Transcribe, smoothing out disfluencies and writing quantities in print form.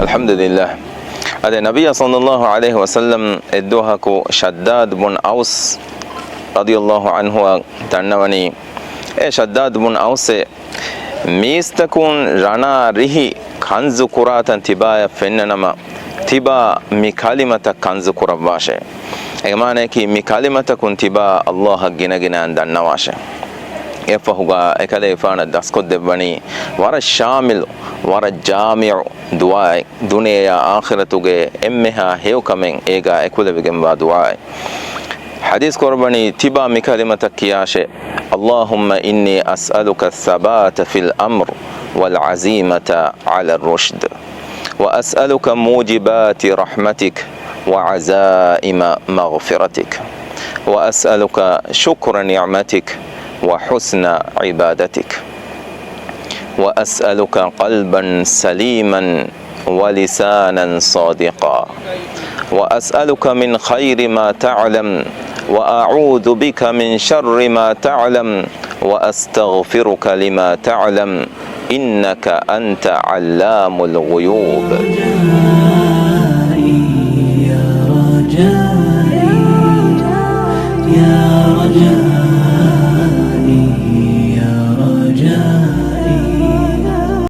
Alhamdulillah. Ade Nabiya sallallahu alaihi wasallam eddohaku Shaddad bun Aus radiyallahu anhu tannawani Shaddad bun Aus mistakun rana rihi kanzu kuratan tibaya fennanama tiba mi kalimata kanzu kurabashe egmane ki mi kalimata kun tiba Allah ginagina andannawashe efahuga ekale fana daskod devani wara shamil wara jami'u du'a dunya akhiratuge emmeha hewkamen ega ekulebegen ba du'a hadis korbani tiba mi kalimata kiyashe Allahumma inni as'aluka thabata fil amr wal azimata ala ar-rushd wa as'aluka mujibati rahmatik wa azaima maghfiratik wa as'aluka shukra ni'matik وحسن عبادتك وأسألك قلبا سليما ولسانا صادقا وأسألك من خير ما تعلم وأعوذ بك من شر ما تعلم وأستغفرك لما تعلم إنك أنت علام الغيوب.